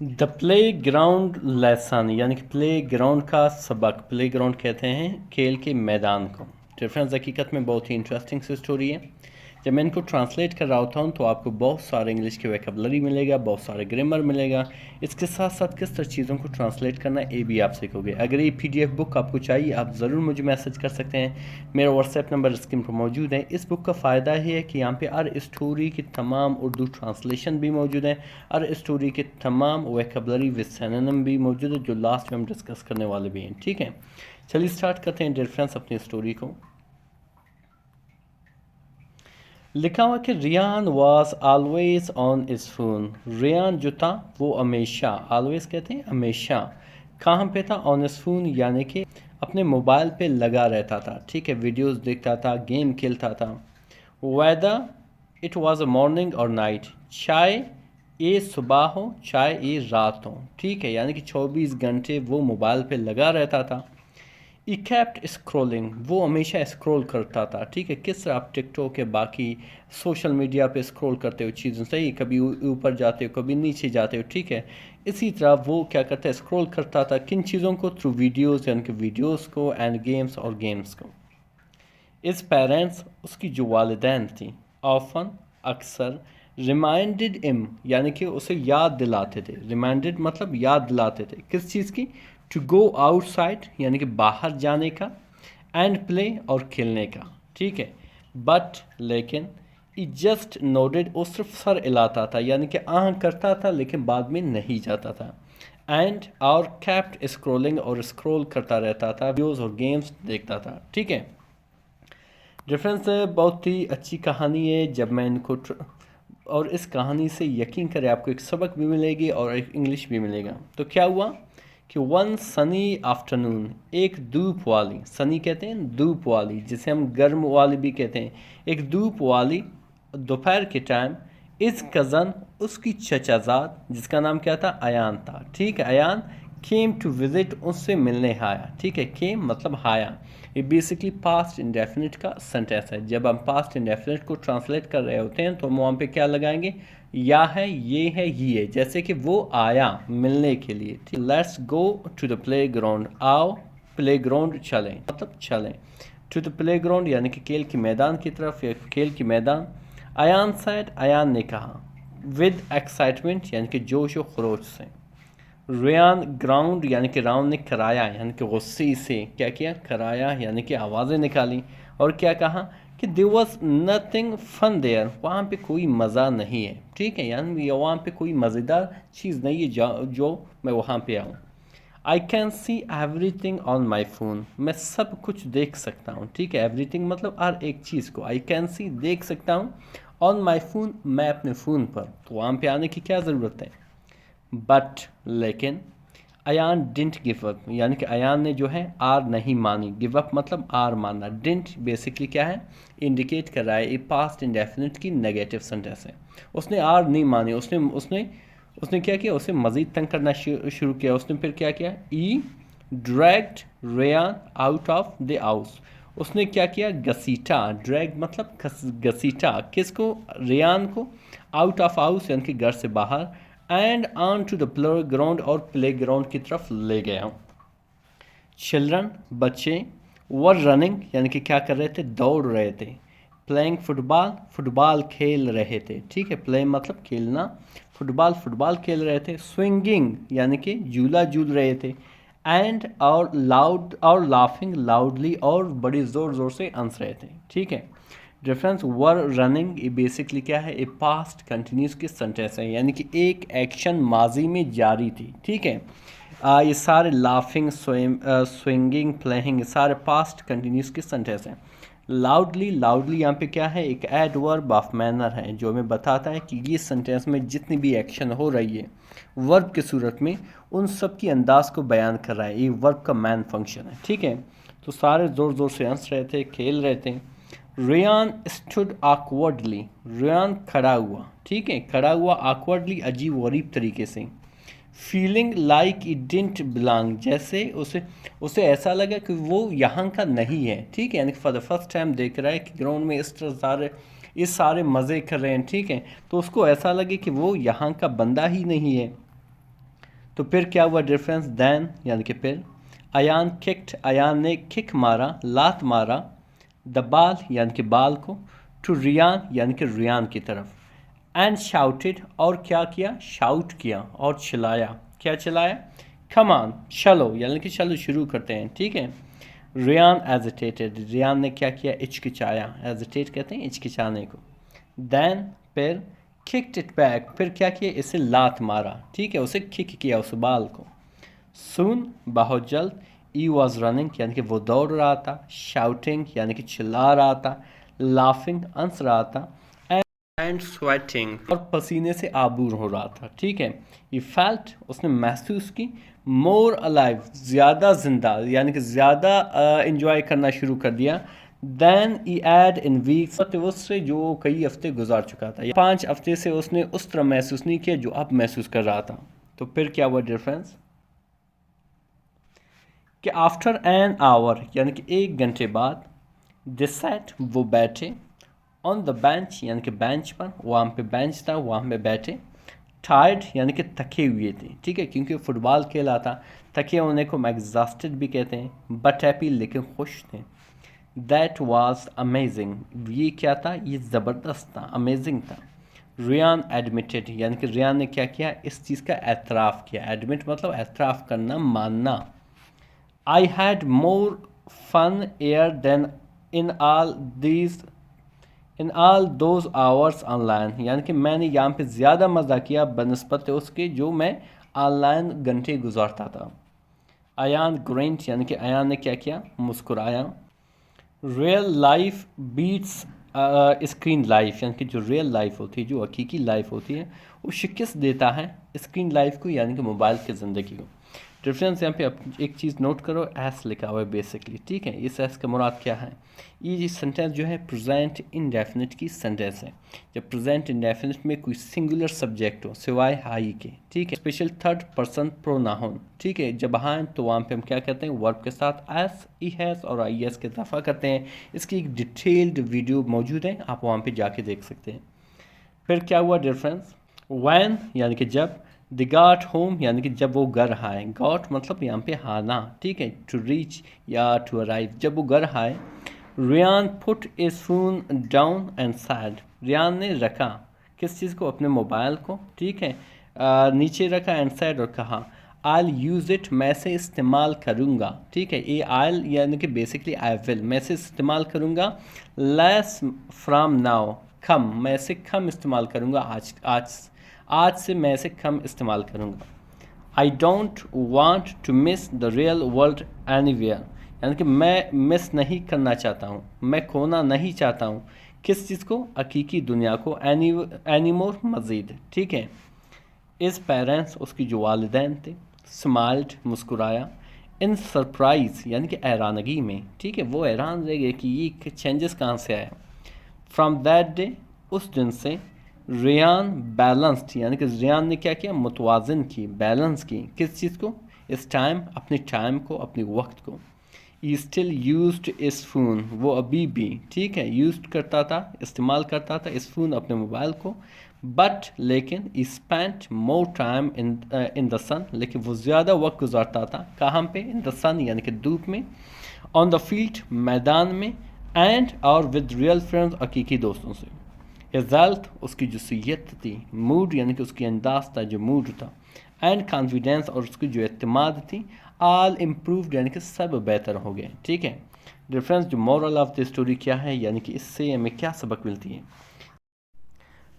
The play ground lesson यानी कि play ground का सबक, प्ले ग्राउंड कहते हैं खेल के मैदान को। डिफरेंस हकीकत में बहुत ही इंटरेस्टिंग सी स्टोरी है। जब मैं इनको ट्रांसलेट कर रहा होता हूँ तो आपको बहुत सारे इंग्लिश के वोकैबुलरी मिलेगा, बहुत सारे ग्रामर मिलेगा। इसके साथ साथ किस तरह चीज़ों को ट्रांसलेट करना ये भी आप सीखोगे। अगर ये पीडीएफ बुक आपको चाहिए आप ज़रूर मुझे मैसेज कर सकते हैं। मेरा व्हाट्सएप नंबर स्क्रीन पर मौजूद है। इस बुक का फ़ायदा ये है कि यहाँ पे हर स्टोरी की तमाम उर्दू ट्रांसलेशन भी मौजूद है, हर स्टोरी के तमाम वोकैबुलरी विद सिनोनिम भी मौजूद है, जो लास्ट में हम डिस्कस करने वाले भी हैं। ठीक है, चलिए स्टार्ट करते हैं डियर फ्रेंड्स अपनी स्टोरी को। लिखा हुआ कि Riyan was always on his phone. Riyan जो था वो हमेशा, ऑलवेज कहते हैं हमेशा, कहाँ पे था? ऑन इज फ़ोन यानी कि अपने मोबाइल पे लगा रहता था। ठीक है, वीडियोस देखता था, गेम खेलता था। Whether it was a morning और नाइट, चाहे ये सुबह हो चाहे ये रात हो। ठीक है, यानी कि 24 घंटे वो मोबाइल पे लगा रहता था। ई कैप्ट स्क्रॉलिंग, वो हमेशा स्क्रॉल करता था। ठीक है, किस तरह आप टिकटॉक के बाकी सोशल मीडिया पे स्क्रॉल करते हो चीज़ों से, कभी ऊपर जाते हो कभी नीचे जाते हो। ठीक है, इसी तरह वो क्या करता है, स्क्रॉल करता था किन चीज़ों को? थ्रू वीडियोज़, यानी कि वीडियोज़ को, एंड गेम्स और गेम्स को। इस पेरेंट्स, उसकी जो वालिदैन थी, ऑफन अक्सर, रिमाइंडेड इम यानी कि उसे याद दिलाते थे। रिमाइंडेड मतलब याद दिलाते थे किस चीज़ की? टू गो आउटसाइड यानी कि बाहर जाने का, एंड प्ले और खेलने का। ठीक है, बट लेकिन ई जस्ट नोडेड, वो सिर्फ सर हिलाता था यानी कि आह करता था लेकिन बाद में नहीं जाता था। एंड और कैप्ट स्क्रोलिंग, और स्क्रोल करता रहता था, वीडियोज़ और गेम्स देखता था। ठीक है, रेफरेंस बहुत ही अच्छी कहानी है। जब मैं इनको और इस कहानी से यकीन करें आपको एक सबक भी मिलेगी और एक इंग्लिश भी मिलेगा। तो क्या हुआ कि वन सनी आफ्टरनून, एक धूप वाली, सनी कहते हैं धूप वाली, जिसे हम गर्म वाली भी कहते हैं, एक धूप वाली दोपहर के टाइम, इस कज़न, उसकी चचाजाद, जिसका नाम क्या था? अयान था। ठीक है, अयान केम टू विजिट, उससे मिलने आया। ठीक है, केम मतलब आया। ये बेसिकली पास्ट इंडेफिनिट का सेंटेंस है। जब हम पास्ट इंडेफिनिट को ट्रांसलेट कर रहे होते हैं तो हम वहाँ पे क्या लगाएंगे? या है, ये है, ही है। जैसे कि वो आया मिलने के लिए। ठीक, let's go to the playground, आओ प्ले ग्राउंड चलें, मतलब चलें। टू द प्ले ग्राउंड यानी कि खेल के मैदान की तरफ, या खेल के मैदान। अयान सैड, अयान ने कहा, विद एक्साइटमेंट यानी कि जोश व खरोश से। रेयान ग्राउंड यानी कि राउंड ने कराया, यानी कि गुस्से से क्या किया? कराया यानी कि आवाज़ें निकाली। और क्या कहा कि there was nothing fun there, वहाँ पे कोई मज़ा नहीं है। ठीक है, यानी वहाँ पे कोई मज़ेदार चीज़ नहीं है जो मैं वहाँ पे आऊँ। I can see everything on my phone, मैं सब कुछ देख सकता हूँ। ठीक है, एवरीथिंग मतलब हर एक चीज़ को, आई कैन सी देख सकता हूँ, ऑन माई फ़ोन मैं अपने फ़ोन पर। तो वहाँ पे आने की क्या ज़रूरत है? बट लेकिन अयान डिंट गिव अप, यानी कि अयान ने जो है आर नहीं मानी। गिव अप मतलब आर मानना। डिंट बेसिकली क्या है? इंडिकेट कर रहा है, ये पास्ट इंडेफिनिट की नेगेटिव सेंटेंस है। उसने आर नहीं मानी, उसने उसने उसने क्या किया? उसे मज़ीद तंग करना शुरू किया। उसने फिर क्या किया? He dragged Ryan out of the house, उसने क्या किया? घसीटा। ड्रैग मतलब घसीटा, किसको? रेयान को। आउट ऑफ हाउस यानी कि घर से बाहर, and on to the playground, और प्ले ग्राउंड की तरफ ले गया। चिल्ड्रन बच्चे, वर रनिंग यानी कि क्या कर रहे थे? दौड़ रहे थे। प्लेइंग फुटबॉल, फुटबॉल खेल रहे थे। ठीक है, प्ले मतलब खेलना, फुटबॉल फुटबॉल खेल रहे थे। स्विंगिंग यानी कि झूला झूल रहे थे। एंड और लाउड और लाफिंग लाउडली, और बड़ी ज़ोर ज़ोर से हंस रहे थे। ठीक है, रेफरेंस वर रनिंग, ये बेसिकली क्या है? ये पास्ट कंटिन्यूस की सेंटेंस है, यानी कि एक एक्शन माजी में जारी थी। ठीक है, ये सारे लाफिंग, स्विंगिंग, प्लेइंग, ये सारे पास्ट कंटिन्यूस की सेंटेंस हैं। लाउडली, लाउडली यहाँ पे क्या है? एक एडवर्ब ऑफ मैनर है जो हमें बताता है कि ये सेंटेंस में जितनी भी एक्शन हो रही है वर्ब की सूरत में, उन सब की अंदाज को बयान कर रहा है। ये वर्ब का मैन फंक्शन है। ठीक है, तो सारे ज़ोर ज़ोर से हंस रहे थे, खेल रहे थे। रेयान स्टूड awkwardly, रेयान खड़ा हुआ। ठीक है, खड़ा हुआ awkwardly, अजीब गरीब तरीके से। Feeling like it didn't belong, जैसे उसे उसे ऐसा लगा कि वो यहाँ का नहीं है। ठीक है, यानी फॉर द फर्स्ट टाइम देख रहा है कि ग्राउंड में इस तरह सारे इस मज़े कर रहे हैं। ठीक है, तो उसको ऐसा लगे कि वो यहाँ का बंदा ही नहीं है। तो फिर क्या हुआ डिफरेंस, देन यानी कि फिर, अयान किक्ड, अयान ने किक मारा, लात मारा, द बाल यानी कि बाल को, टू रियान यानी कि रियान की तरफ, एंड शाउटेड और क्या किया, शाउट किया और चिल्लाया, क्या चिल्लाया, कम ऑन चलो यानी कि चलो शुरू करते हैं, ठीक है। रियान एजिटेटेड, रियान ने क्या किया, हिचकिचाया, एजिटेट कहते हैं हिचकिचाने को, देन फिर किक्ड इट बैक, फिर क्या किया, इसे लात मारा, ठीक है, उसे किक किया उस बाल को, सून बहुत जल्द, ई वॉज रनिंग यानी कि वो दौड़ रहा था, शाउटिंग यानी कि चिल्ला रहा था, लाफिंग हंस रहा था, एंड स्वेटिंग और पसीने से आबूर हो रहा था, ठीक है। ये फेल्ट उसने महसूस की, मोर अलाइव ज़्यादा जिंदा यानी कि ज़्यादा इंजॉय करना शुरू कर दिया, देन ई एड इन वीक्स, उससे जो कई हफ्ते गुजार चुका था, 5 हफ्ते से उसने उस तरह महसूस नहीं किया जो अब महसूस कर रहा था। तो फिर क्या हुआ डिफरेंस कि आफ्टर एन आवर यानी कि 1 घंटे बाद, दे सैट वो बैठे, ऑन द बेंच यानी कि बेंच पर, वहाँ पे बेंच था वहाँ पे बैठे, टायर्ड यानी कि थके हुए थे, ठीक है, क्योंकि फुटबॉल खेला था, थके होने को एग्जॉस्टेड भी कहते हैं, बट हैप्पी लेकिन खुश थे, दैट वाज अमेजिंग, ये क्या था, ये ज़बरदस्त था, अमेजिंग था, रियान एडमिटेड यानी कि रियान ने क्या किया, इस चीज़ का एतराफ़ किया, एडमिट मतलब एतराफ़ करना, मानना, I had more fun here than in all these in all those hours online, यानी कि मैंने यहाँ पे ज़्यादा मज़ा किया बनस्पत उसके जो मैं ऑनलाइन घंटे गुजारता था। अयान ग्रेंट यानी कि अयान ने क्या किया, मुस्कुराया। Real life beats screen life, यानी कि जो रियल लाइफ होती है, जो हकीकी लाइफ होती है, वो शिकस्त देता है स्क्रीन लाइफ को यानी कि मोबाइल की ज़िंदगी को। रेफरेंस यहाँ पे एक चीज़ नोट करो, एस लिखा हुआ है बेसिकली, ठीक है। इस एस का मुराद क्या है, ये सेंटेंस जो है प्रेजेंट इंडेफिनिट की सेंटेंस है। जब प्रेजेंट इंडेफिनिट में कोई सिंगुलर सब्जेक्ट हो सिवाय हाई के, ठीक है, स्पेशल थर्ड पर्सन प्रोनाउन, ठीक है, जब हाँ तो वहाँ पे हम क्या कहते हैं, वर्ब के साथ एस, ई हैज़ और आई एस के इजाफा करते हैं। इसकी एक डिटेल्ड वीडियो मौजूद है, आप वहाँ पे जाके देख सकते हैं। फिर क्या हुआ डिफरेंस, वैन यानी कि जब, द गॉट होम यानी कि जब वो घर आए, गॉट मतलब यहाँ पे आना, ठीक है, टू रीच या टू अराइव, जब वो घर आए। Riyan put his phone down and said, Riyan ने रखा किस चीज़ को, अपने मोबाइल को, ठीक है, नीचे रखा, एंड सैड और कहा, आई यूज़ इट, मैं से इस्तेमाल करूँगा, ठीक है, ये आई यानी कि बेसिकली आई विल, मैं से इस्तेमाल करूँगा, लेस फ्राम नाउ, कम, मैं से कम इस्तेमाल करूँगा, आज से मैं इसे कम इस्तेमाल करूँगा। I don't want to miss the real world anywhere, यानी कि मैं मिस नहीं करना चाहता हूँ, मैं खोना नहीं चाहता हूँ, किस चीज़ को, हकीकी दुनिया को, एनी मोर मज़ीद, ठीक है। इस पेरेंट्स उसकी जो वालिदैन थे, स्माइल्ड मुस्कुराया, इन सरप्राइज़ यानी कि हैरानगी में, ठीक है, वो हैरान रह गए कि ये चेंजेस कहाँ से आया। फ्रॉम दैट डे, उस दिन से, रियान बैलेंस्ड यानी कि रियान ने क्या किया, मुतवाज़न की, बैलेंस की, किस चीज़ को, इस टाइम, अपने टाइम को, अपने वक्त को। ई स्टिल यूज्ड इस फ़ोन, वो अभी भी, ठीक है, यूज्ड करता था, इस्तेमाल करता था इस फ़ोन, अपने मोबाइल को, बट लेकिन he spent more time in the sun, लेकिन वो ज़्यादा वक्त गुजारता था कहाँ पे, इन द सन यानी कि धूप में, ऑन द फील्ड मैदान में, एंड और विद रियल फ्रेंड्स हकीकी दोस्तों से। रिजल्ट उसकी जो सीयत थी, मूड यानी कि उसकी अंदाज था, जो मूड था, एंड कॉन्फिडेंस और उसकी जो एतमाद थी, आल इम्प्रूव्ड यानी कि सब बेहतर हो गए, ठीक है। डिफरेंस जो मॉरल ऑफ द स्टोरी क्या है, यानी कि इससे हमें क्या सबक मिलती है,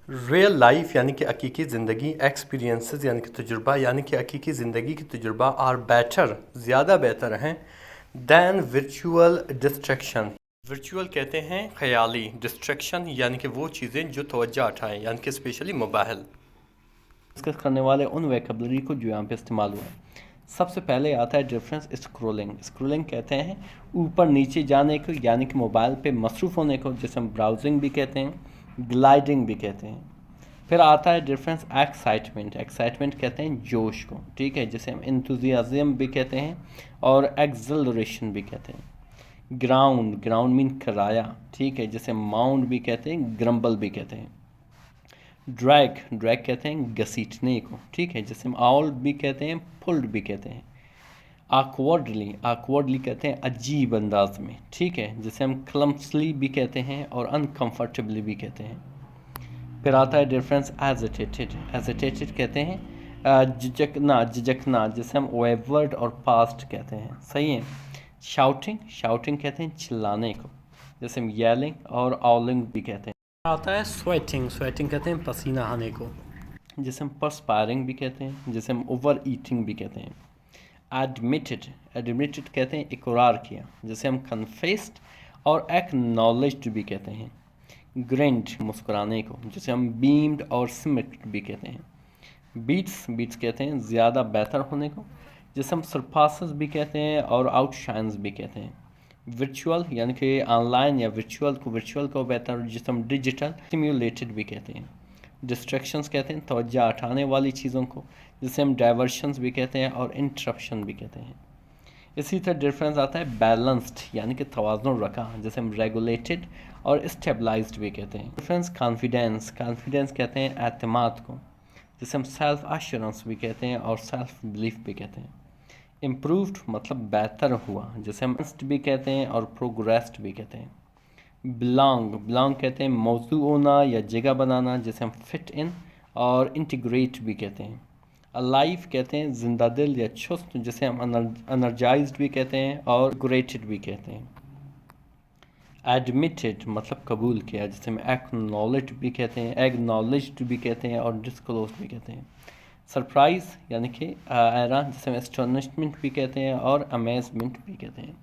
रियल लाइफ यानी कि हकीकी ज़िंदगी, एक्सपीरियंसेस यानी कि तजुर्बा, यानी कि हकीकी ज़िंदगी की तजुर्बा आर बेटर, ज़्यादा बेहतर हैं, दैन वर्चुअल डिस्ट्रैक्शन। वर्चुअल कहते हैं ख्याली, डिस्ट्रैक्शन यानी कि वो चीज़ें जो तवज्जो उठाएं, यानी कि स्पेशली मोबाइल। डिस्कस करने वाले उन वैकेबलरी को जो यहाँ पे इस्तेमाल हुआ है। सबसे पहले आता है डिफरेंस स्क्रोलिंग, स्क्रोलिंग कहते हैं ऊपर नीचे जाने को, यानी कि मोबाइल पे मसरूफ़ होने को, जिसे हम ब्राउजिंग भी कहते हैं, ग्लाइडिंग भी कहते हैं। फिर आता है डिफरेंस एक्साइटमेंट, एक्साइटमेंट कहते हैं जोश को, ठीक है, जिसे हम इंथुजियाज़म भी कहते हैं और एक्सलरेशन भी कहते हैं। ग्राउंड, ग्राउंड मीन किराया, ठीक है, जिसे माउंड भी कहते हैं, ग्रम्बल भी कहते हैं। ड्रैग, ड्रैग कहते हैं घसीटने को, ठीक है, जिसे हम आउल्ड भी कहते हैं, पुल्ड भी कहते हैं। awkwardly, awkwardly कहते हैं अजीब अंदाज में, ठीक है, जिसे हम clumsily भी कहते हैं और uncomfortably भी कहते हैं। फिर आता है डिफरेंस एजिटेटेड, एजिटेटेड कहते हैं झिझकना, झिझकना, जिसे हम वेवर्ड और पास्ट कहते हैं, सही है। शाउटिंग, शाउटिंग कहते हैं चिल्लाने को, जैसे हम येलिंग और आउलिंग भी कहते हैं। आता है स्वेटिंग, स्वेटिंग कहते हैं पसीना आने को, जिसे हम परस्पायरिंग भी कहते हैं, जिसे हम ओवर ईटिंग भी कहते हैं। एडमिटेड, एडमिटेड कहते हैं इकरार किया, जिसे हम कन्फेस्ड और एक्नॉलेज्ड भी कहते हैं। ग्रिंड, मुस्कुराने को, जिसे हम बीम्ड और स्मिक्ड भी कहते हैं। बीट्स, बीट्स कहते हैं ज़्यादा बेहतर होने को, जिसे हम सरपासेस भी कहते हैं और आउटशाइंस भी कहते हैं। वर्चुअल यानी कि ऑनलाइन या वर्चुअल को बेहतर, जिसे हम डिजिटल सिम्युलेटेड भी कहते हैं। डिस्ट्रैक्शंस कहते हैं तवज्जो हटाने वाली चीज़ों को, जिसे हम डाइवर्शंस भी कहते हैं और इंटरप्शन भी कहते हैं। इसी तरह डिफरेंस आता है बैलेंस्ड यानी कि तवाज़ुन रखा, जैसे हम रेगुलेटेड और स्टेबलाइज्ड भी कहते हैं। डिफरेंस कॉन्फिडेंस, कॉन्फिडेंस कहते हैं एतमाद को, जिसे हम सेल्फ एश्योरेंस भी कहते हैं और सेल्फ बिलीफ भी कहते हैं। इम्प्रूव्ड मतलब बेहतर हुआ, जिसे हम भी कहते हैं और प्रोग्रेस्ड भी कहते हैं। बिलोंग, बिलोंग कहते हैं मौजू होना या जगह बनाना, जिसे हम फिट इन और इंटीग्रेट भी कहते हैं। अलाइव कहते हैं जिंदा दिल या चुस्त, जिसे हम एनर्जाइज्ड भी कहते हैं और ग्रेटेड भी कहते हैं। एडमिटेड मतलब कबूल किया, जिसे हम एक्नॉलेज भी कहते हैं, एग्नॉलेज्ड भी कहते हैं और डिस्क्लोज भी कहते हैं। सरप्राइज यानी कि हैरान, जिसे हम एस्टोनिशमेंट भी कहते हैं और अमेजमेंट भी कहते हैं।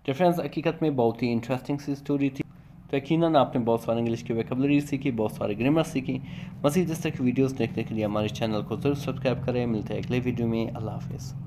डिफरेंस हकीकत में बहुत ही इंटरेस्टिंग सी स्टोरी थी। तो यकीनन आपने बहुत सारे इंग्लिश की वोकैबुलरी सीखी, बहुत सारे ग्रामर सीखी। मज़ीद इस तरह की वीडियोस देखने के लिए हमारे चैनल को ज़रूर सब्सक्राइब करें। मिलते हैं अगले वीडियो में। अल्लाह हाफ़िज़।